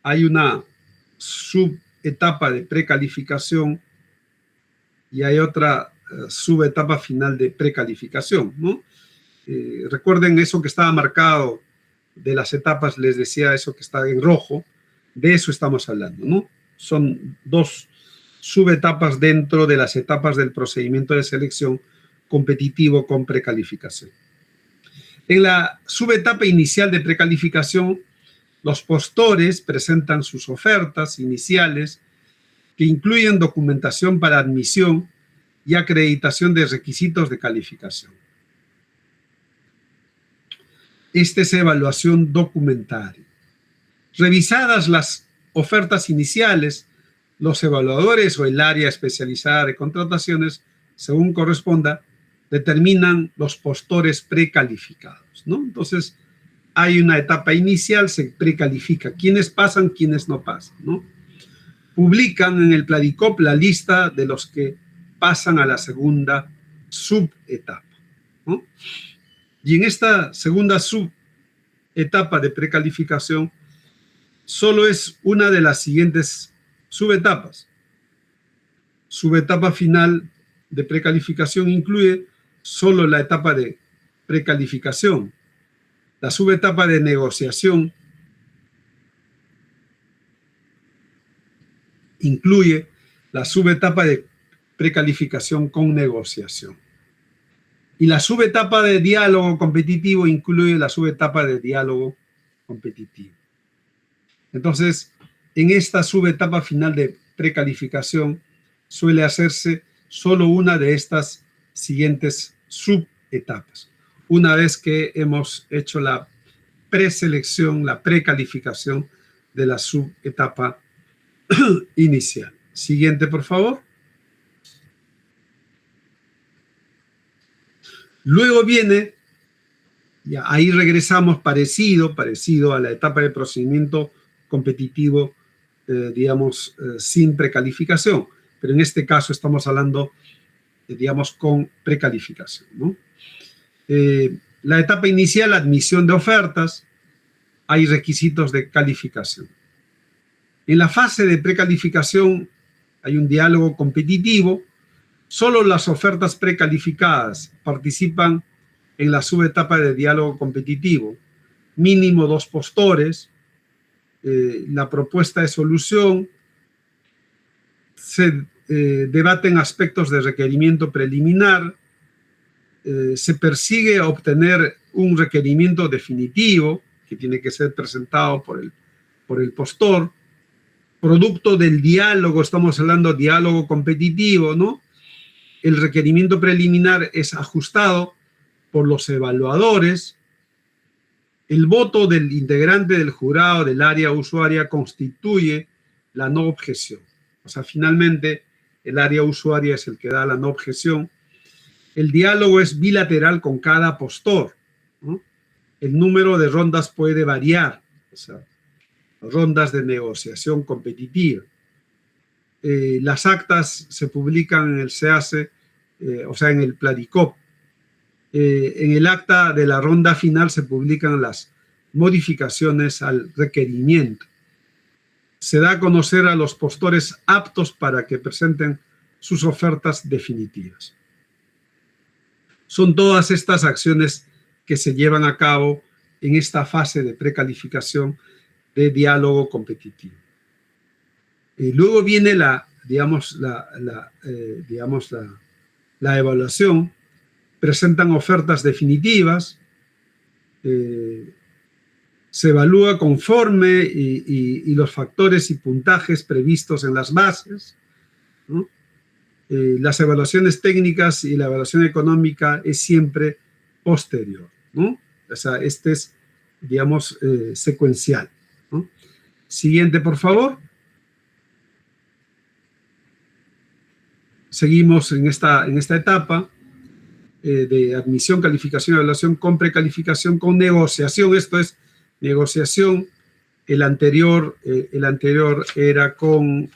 hay una subetapa de precalificación y hay otra subetapa final de precalificación, ¿no? Recuerden eso que estaba marcado de las etapas, les decía eso que está en rojo, de eso estamos hablando, ¿no? Son 2 subetapas dentro de las etapas del procedimiento de selección competitivo con precalificación. En la subetapa inicial de precalificación, los postores presentan sus ofertas iniciales que incluyen documentación para admisión y acreditación de requisitos de calificación. Esta es evaluación documentaria. Revisadas las ofertas iniciales, los evaluadores o el área especializada de contrataciones, según corresponda, determinan los postores precalificados, ¿no? Entonces, hay una etapa inicial, se precalifica quiénes pasan, quiénes no pasan, ¿no? Publican en el Pladicop la lista de los que pasan a la segunda subetapa, ¿no? Y en esta segunda subetapa de precalificación, solo es una de las siguientes subetapas. Subetapa final de precalificación incluye solo la etapa de precalificación. La subetapa de negociación incluye la subetapa de precalificación con negociación. Y la subetapa de diálogo competitivo incluye la subetapa de diálogo competitivo. Entonces, en esta subetapa final de precalificación suele hacerse solo una de estas siguientes subetapas. Una vez que hemos hecho la preselección, la precalificación de la subetapa inicial. Siguiente, por favor. Luego viene, ya ahí regresamos parecido a la etapa de procedimiento competitivo, digamos, sin precalificación. Pero en este caso estamos hablando, digamos, con precalificación, ¿no? La etapa inicial, admisión de ofertas, hay requisitos de calificación. En la fase de precalificación hay un diálogo competitivo. Solo las ofertas precalificadas participan en la subetapa de diálogo competitivo. Mínimo 2 postores, la propuesta de solución, se debaten aspectos de requerimiento preliminar, se persigue obtener un requerimiento definitivo que tiene que ser presentado por el postor. Producto del diálogo, estamos hablando de diálogo competitivo, ¿no? El requerimiento preliminar es ajustado por los evaluadores. El voto del integrante del jurado del área usuaria constituye la no objeción. O sea, finalmente, el área usuaria es el que da la no objeción. El diálogo es bilateral con cada postor, ¿no? El número de rondas puede variar, o sea, rondas de negociación competitiva. Las actas se publican en el SEACE, o sea, en el Pladicop. En el acta de la ronda final se publican las modificaciones al requerimiento. Se da a conocer a los postores aptos para que presenten sus ofertas definitivas. Son todas estas acciones que se llevan a cabo en esta fase de precalificación de diálogo competitivo. Luego viene la evaluación. Presentan ofertas definitivas, se evalúa conforme y los factores y puntajes previstos en las bases, ¿no? Las evaluaciones técnicas y la evaluación económica es siempre posterior, ¿no? O sea, este es, digamos, secuencial, ¿no? Siguiente, por favor. Seguimos en esta etapa de admisión, calificación, evaluación con precalificación, con negociación. Esto es negociación. El anterior era con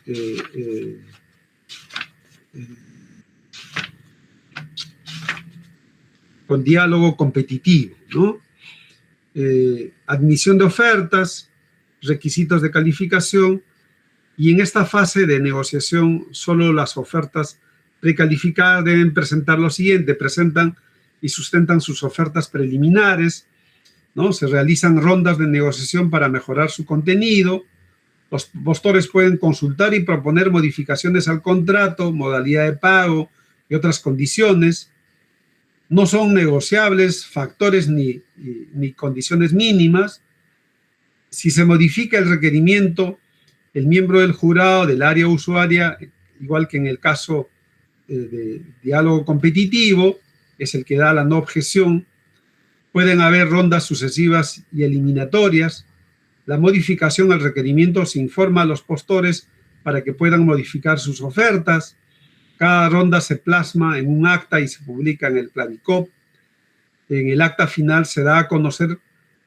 diálogo competitivo, ¿no? Admisión de ofertas, requisitos de calificación, y en esta fase de negociación solo las ofertas precalificadas deben presentar lo siguiente: presentan y sustentan sus ofertas preliminares, ¿no? Se realizan rondas de negociación para mejorar su contenido. Los postores pueden consultar y proponer modificaciones al contrato, modalidad de pago y otras condiciones. No son negociables factores ni condiciones mínimas. Si se modifica el requerimiento, el miembro del jurado del área usuaria, igual que en el caso de diálogo competitivo, es el que da la no objeción. Pueden haber rondas sucesivas y eliminatorias. La modificación al requerimiento se informa a los postores para que puedan modificar sus ofertas. Cada ronda se plasma en un acta y se publica en el Planicop. En el acta final se da a conocer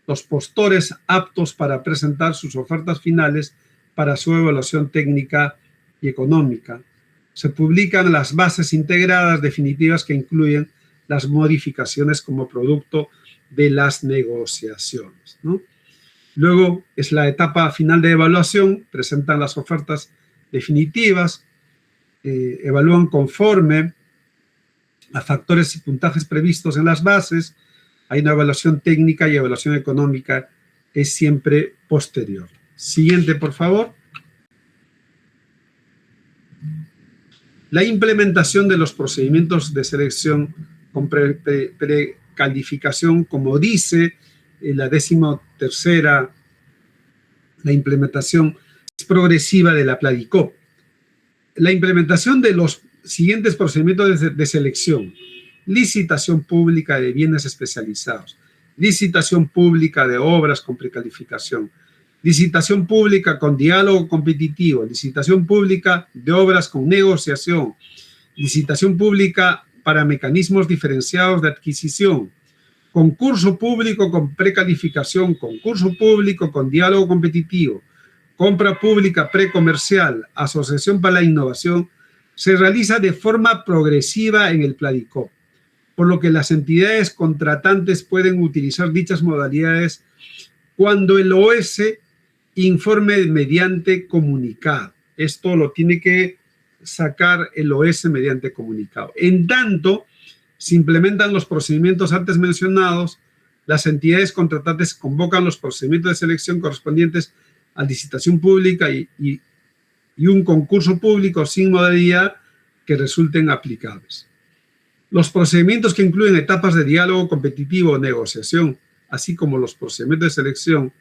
los postores aptos para presentar sus ofertas finales para su evaluación técnica y económica. Se publican las bases integradas definitivas que incluyen las modificaciones como producto de las negociaciones, ¿no? Luego es la etapa final de evaluación. Presentan las ofertas definitivas, evalúan conforme a factores y puntajes previstos en las bases. Hay una evaluación técnica y evaluación económica es siempre posterior. Siguiente, por favor. La implementación de los procedimientos de selección con precalificación, como dice la 13ª, la implementación es progresiva de la Planicop. La implementación de los siguientes procedimientos de selección: licitación pública de bienes especializados, licitación pública de obras con precalificación, licitación pública con diálogo competitivo, licitación pública de obras con negociación, licitación pública para mecanismos diferenciados de adquisición, concurso público con precalificación, concurso público con diálogo competitivo, compra pública precomercial, asociación para la innovación. Se realiza de forma progresiva en el Planicop, por lo que las entidades contratantes pueden utilizar dichas modalidades cuando el OS informe mediante comunicado. Esto lo tiene que sacar el OS mediante comunicado. En tanto, se implementan los procedimientos antes mencionados, las entidades contratantes convocan los procedimientos de selección correspondientes a licitación pública y un concurso público sin modalidad que resulten aplicables. Los procedimientos que incluyen etapas de diálogo competitivo o negociación, así como los procedimientos de selección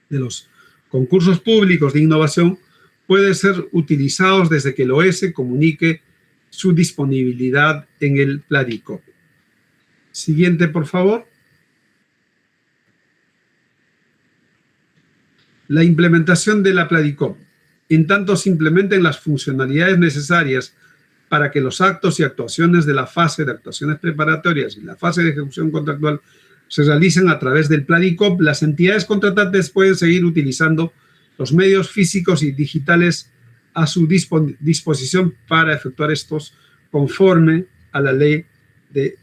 de los concursos públicos de innovación, pueden ser utilizados desde que el OS comunique su disponibilidad en el Planicop. Siguiente, por favor. La implementación de la Planicop. En tanto se implementen las funcionalidades necesarias para que los actos y actuaciones de la fase de actuaciones preparatorias y la fase de ejecución contractual se realicen a través del Planicop, las entidades contratantes pueden seguir utilizando los medios físicos y digitales a su disposición para efectuar estos conforme a la ley de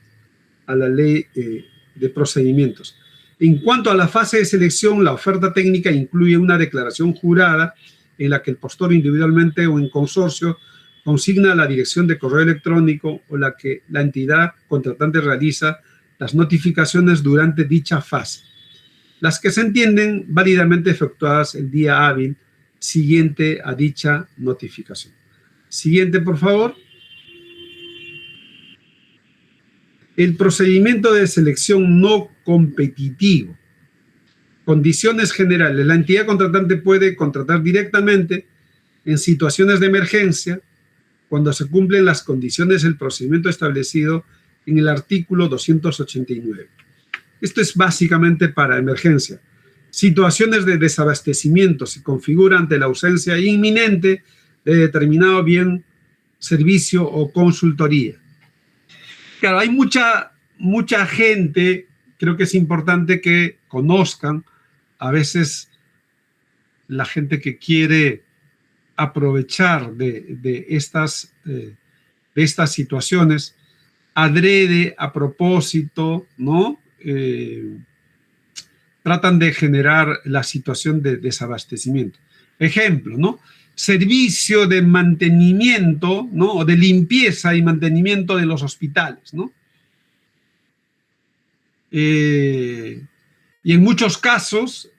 procedimientos. En cuanto a la fase de selección, la oferta técnica incluye una declaración jurada en la que el postor individualmente o en consorcio consigna la dirección de correo electrónico o la que la entidad contratante realiza las notificaciones durante dicha fase, las que se entienden válidamente efectuadas el día hábil siguiente a dicha notificación. Siguiente, por favor. El procedimiento de selección no competitivo. Condiciones generales. La entidad contratante puede contratar directamente en situaciones de emergencia cuando se cumplen las condiciones del procedimiento establecido en el artículo 289. Esto es básicamente para emergencia. Situaciones de desabastecimiento se configuran ante la ausencia inminente de determinado bien, servicio o consultoría. Claro, hay mucha gente, creo que es importante que conozcan, a veces la gente que quiere aprovechar de estas situaciones, adrede, a propósito, ¿no? Tratan de generar la situación de desabastecimiento. Ejemplo, ¿no? Servicio de mantenimiento, ¿no? O de limpieza y mantenimiento de los hospitales, ¿no? Y en muchos casos,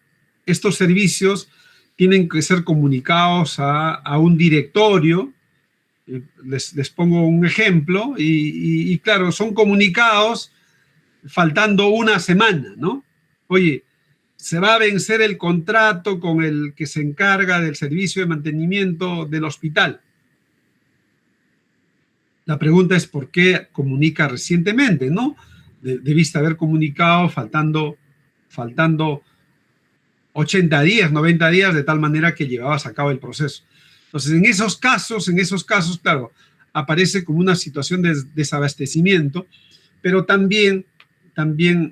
estos servicios tienen que ser comunicados a un directorio. Les pongo un ejemplo y claro, son comunicados faltando una semana, ¿no? Oye, se va a vencer el contrato con el que se encarga del servicio de mantenimiento del hospital. La pregunta es por qué comunica recientemente, ¿no? Debiste haber comunicado faltando 80 días, 90 días, de tal manera que llevabas a cabo el proceso. Entonces, en esos casos, claro, aparece como una situación de desabastecimiento, pero también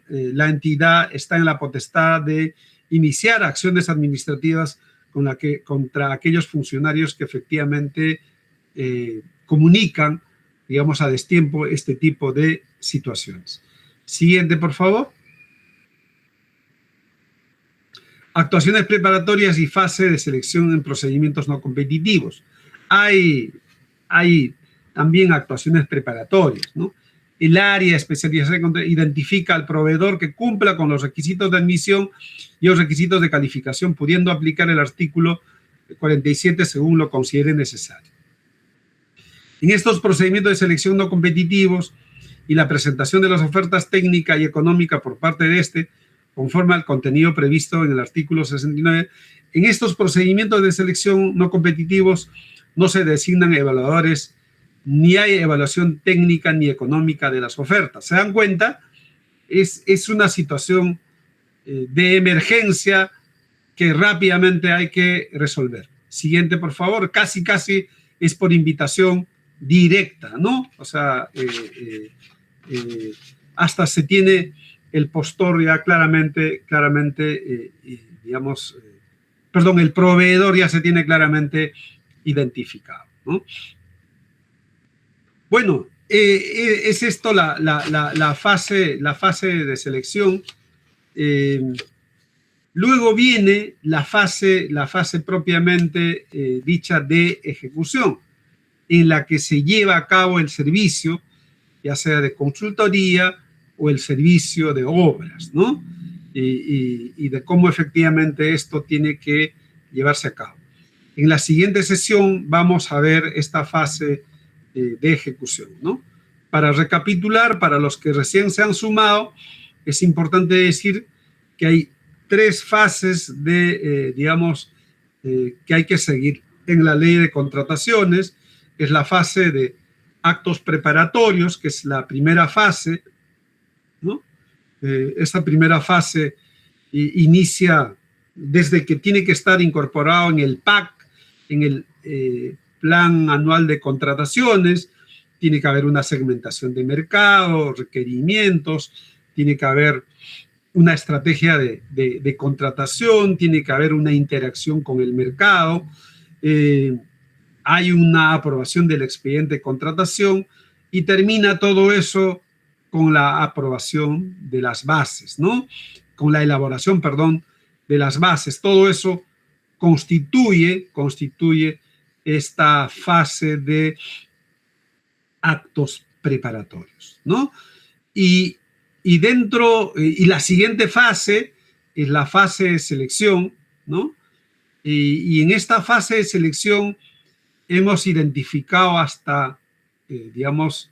la entidad está en la potestad de iniciar acciones administrativas contra aquellos funcionarios que efectivamente comunican, digamos, a destiempo este tipo de situaciones. Siguiente, por favor. Actuaciones preparatorias y fase de selección en procedimientos no competitivos. Hay también actuaciones preparatorias, ¿no? El área especializada identifica al proveedor que cumpla con los requisitos de admisión y los requisitos de calificación, pudiendo aplicar el artículo 47 según lo considere necesario. En estos procedimientos de selección no competitivos y la presentación de las ofertas técnica y económica por parte de este, conforme al contenido previsto en el artículo 69, en estos procedimientos de selección no competitivos no se designan evaluadores, ni hay evaluación técnica ni económica de las ofertas. ¿Se dan cuenta? Es una situación de emergencia que rápidamente hay que resolver. Siguiente, por favor. Casi es por invitación directa, ¿no? O sea, hasta se tiene el postor ya claramente, digamos, perdón, el proveedor ya se tiene claramente identificado, ¿no? Bueno, es esto la fase de selección. Luego viene la fase propiamente dicha de ejecución, en la que se lleva a cabo el servicio, ya sea de consultoría o el servicio de obras, ¿no? Y de cómo efectivamente esto tiene que llevarse a cabo. En la siguiente sesión vamos a ver esta fase de ejecución, ¿no? Para recapitular, para los que recién se han sumado, es importante decir que hay 3 fases de, que hay que seguir en la ley de contrataciones. Es la fase de actos preparatorios, que es la primera fase, ¿no? Esta primera fase inicia desde que tiene que estar incorporado en el PAC, en el Plan Anual de Contrataciones, tiene que haber una segmentación de mercado, requerimientos, tiene que haber una estrategia de contratación, tiene que haber una interacción con el mercado, hay una aprobación del expediente de contratación y termina todo eso con la aprobación de las bases, ¿no? Con la elaboración, perdón, de las bases. Todo eso constituye esta fase de actos preparatorios, ¿no? Y la siguiente fase es la fase de selección, ¿no? Y en esta fase de selección hemos identificado hasta, digamos,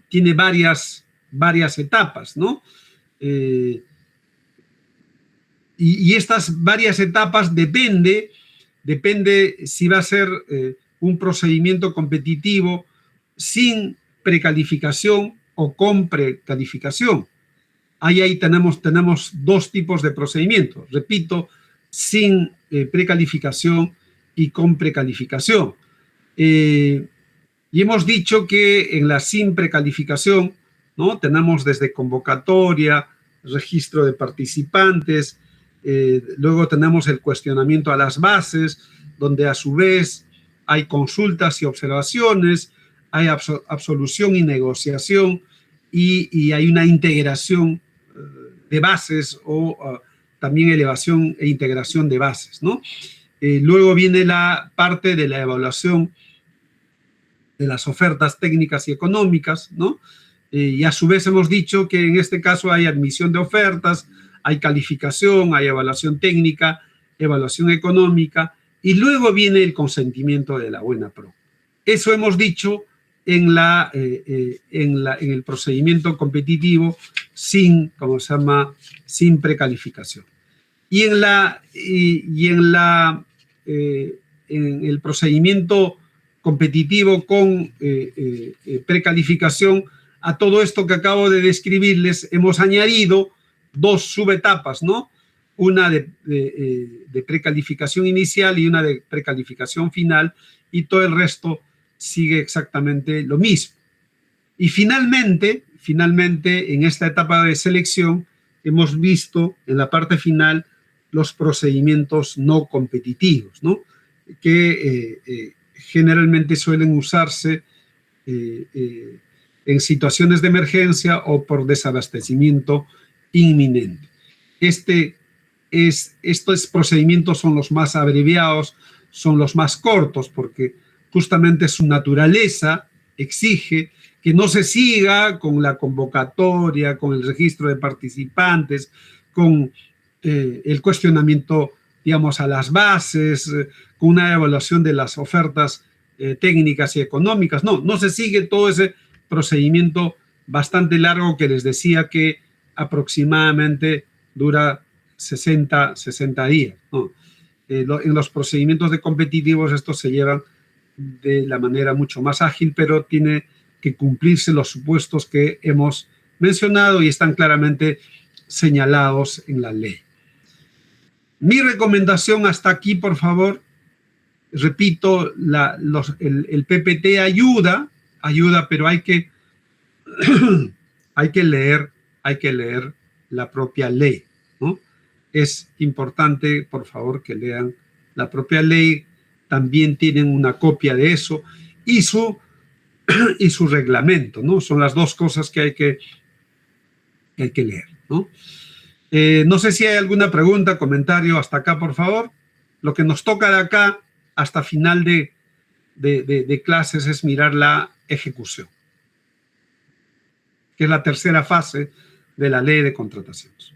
tiene varias etapas, ¿no? Y estas varias etapas depende si va a ser un procedimiento competitivo sin precalificación o con precalificación. Ahí tenemos dos tipos de procedimientos, repito, sin precalificación y con precalificación. Y hemos dicho que en la sin precalificación, ¿no? Tenemos desde convocatoria, registro de participantes, luego tenemos el cuestionamiento a las bases, donde a su vez hay consultas y observaciones, hay absolución y negociación, y hay una integración de bases o también elevación e integración de bases, ¿no? Luego viene la parte de la evaluación de las ofertas técnicas y económicas, ¿no? Y a su vez hemos dicho que en este caso hay admisión de ofertas, hay calificación, hay evaluación técnica, evaluación económica, y luego viene el consentimiento de la buena pro. Eso hemos dicho en el procedimiento competitivo sin precalificación. Y en el procedimiento competitivo con precalificación, a todo esto que acabo de describirles hemos añadido dos subetapas, ¿no? Una de precalificación inicial y una de precalificación final, y todo el resto sigue exactamente lo mismo. Y finalmente, en esta etapa de selección, hemos visto en la parte final los procedimientos no competitivos, ¿no? Que generalmente suelen usarse en situaciones de emergencia o por desabastecimiento inminente. Estos procedimientos son los más abreviados, son los más cortos, porque justamente su naturaleza exige que no se siga con la convocatoria, con el registro de participantes, con el cuestionamiento, digamos, a las bases, con una evaluación de las ofertas técnicas y económicas. No se sigue todo ese procedimiento bastante largo que les decía que aproximadamente dura 60 días, ¿no? En los procedimientos de competitivos estos se llevan de la manera mucho más ágil, pero tiene que cumplirse los supuestos que hemos mencionado y están claramente señalados en la ley. Mi recomendación hasta aquí, por favor, repito, el PPT ayuda, pero hay que leer la propia ley, ¿no? Es importante, por favor, que lean la propia ley. También tienen una copia de eso y su reglamento, ¿no? Son las dos cosas que hay que leer, ¿no? No sé si hay alguna pregunta, comentario hasta acá, por favor. Lo que nos toca de acá hasta final de clases es mirar la ejecución, que es la tercera fase de la ley de contrataciones.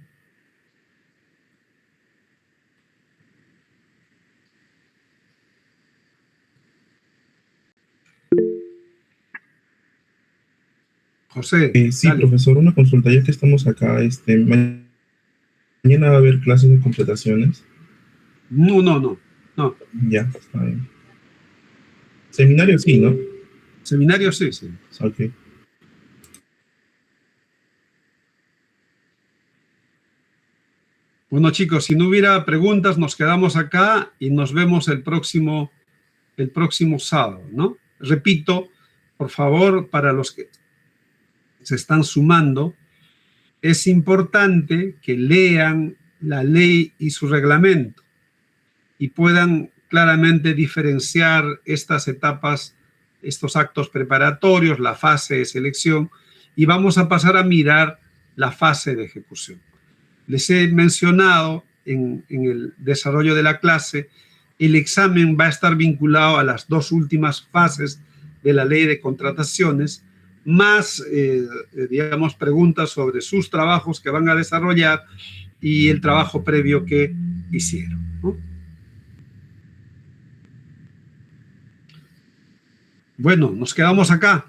José. Sí, dale. Profesor, una consulta, ya que estamos acá, mañana va a haber clases de completaciones. No. Ya, está bien. Seminario sí, ¿no? Seminario sí. Ok. Bueno, chicos, si no hubiera preguntas, nos quedamos acá y nos vemos el próximo sábado, ¿no? Repito, por favor, para los que se están sumando, es importante que lean la ley y su reglamento y puedan claramente diferenciar estas etapas, estos actos preparatorios, la fase de selección, y vamos a pasar a mirar la fase de ejecución. Les he mencionado en el desarrollo de la clase el examen va a estar vinculado a las 2 últimas fases de la ley de contrataciones, más, digamos, preguntas sobre sus trabajos que van a desarrollar y el trabajo previo que hicieron, ¿no? Bueno, nos quedamos acá.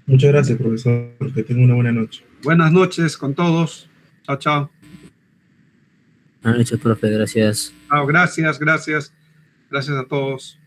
Muchas gracias, profesor. Que tenga una buena noche. Buenas noches con todos. Chao, chao. Buenas noches, profe. Gracias. Chao, gracias, gracias. Gracias a todos.